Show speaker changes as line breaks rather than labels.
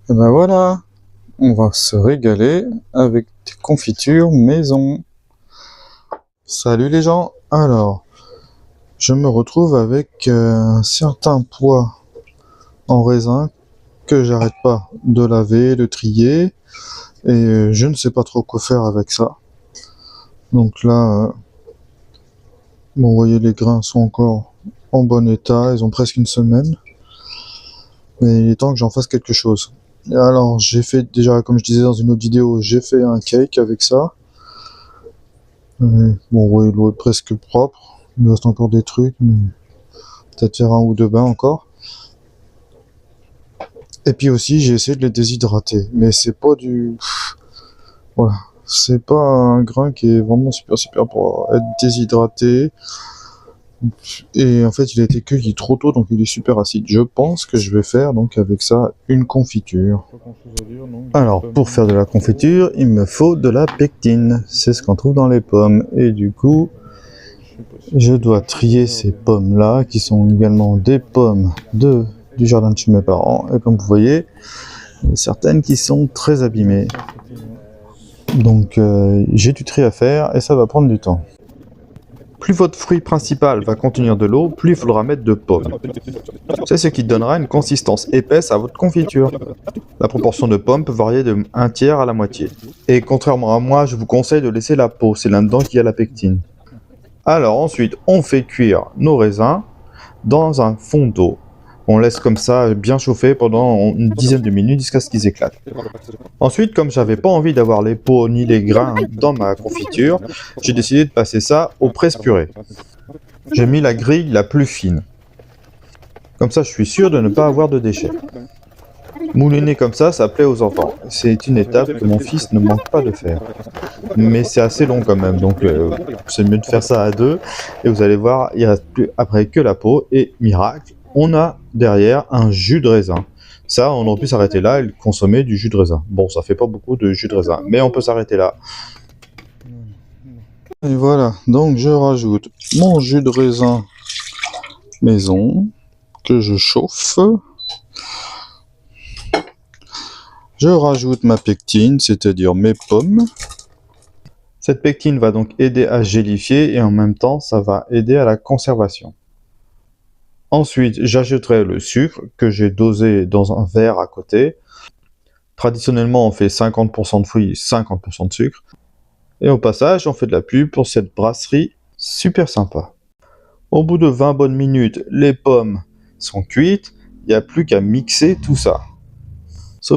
Et ben voilà, on va se régaler avec des confitures maison. Salut les gens. Alors, je me retrouve avec un certain pois en raisin que j'arrête pas de laver, de trier, et je ne sais pas trop quoi faire avec ça. Donc là, bon, vous voyez, les grains sont encore en bon état, ils ont presque une semaine, mais il est temps que j'en fasse quelque chose. Et alors, j'ai fait déjà, comme je disais dans une autre vidéo, j'ai fait un cake avec ça. Bon, oui, l'eau est presque propre. Il reste encore des trucs, mais peut-être faire un ou deux bains encore. Et puis aussi, j'ai essayé de les déshydrater, mais c'est pas du... Voilà, c'est pas un grain qui est vraiment super pour être déshydraté. Et en fait, il a été cueilli trop tôt, donc il est super acide. Je pense que je vais faire donc avec ça une confiture. Alors, pour faire de la confiture, il me faut de la pectine. C'est ce qu'on trouve dans les pommes. Et du coup, je dois trier ces pommes-là, qui sont également des pommes du jardin de chez mes parents. Et comme vous voyez, il y a certaines qui sont très abîmées. Donc, j'ai du tri à faire et ça va prendre du temps. Plus votre fruit principal va contenir de l'eau, plus il faudra mettre de pommes. C'est ce qui donnera une consistance épaisse à votre confiture. La proportion de pommes peut varier de 1/3 à la moitié. Et contrairement à moi, je vous conseille de laisser la peau, c'est là-dedans qu'il y a la pectine. Alors ensuite, on fait cuire nos raisins dans un fond d'eau. On laisse comme ça bien chauffer pendant une dizaine de minutes jusqu'à ce qu'ils éclatent. Ensuite, comme j'avais pas envie d'avoir les peaux ni les grains dans ma confiture, j'ai décidé de passer ça au presse-purée. J'ai mis la grille la plus fine. Comme ça, je suis sûr de ne pas avoir de déchets. Mouliner comme ça plaît aux enfants. C'est une étape que mon fils ne manque pas de faire. Mais c'est assez long quand même, donc c'est mieux de faire ça à deux. Et vous allez voir, il reste plus après que la peau. Et miracle, on a derrière un jus de raisin. Ça, on aurait pu s'arrêter là et consommer du jus de raisin. Bon, ça fait pas beaucoup de jus de raisin, mais on peut s'arrêter là. Et voilà, donc je rajoute mon jus de raisin maison que je chauffe. Je rajoute ma pectine, c'est-à-dire mes pommes. Cette pectine va donc aider à gélifier et en même temps, ça va aider à la conservation. Ensuite, j'ajouterai le sucre que j'ai dosé dans un verre à côté. Traditionnellement, on fait 50% de fruits, 50% de sucre. Et au passage, on fait de la pub pour cette brasserie super sympa. Au bout de 20 bonnes minutes, les pommes sont cuites. Il n'y a plus qu'à mixer tout ça.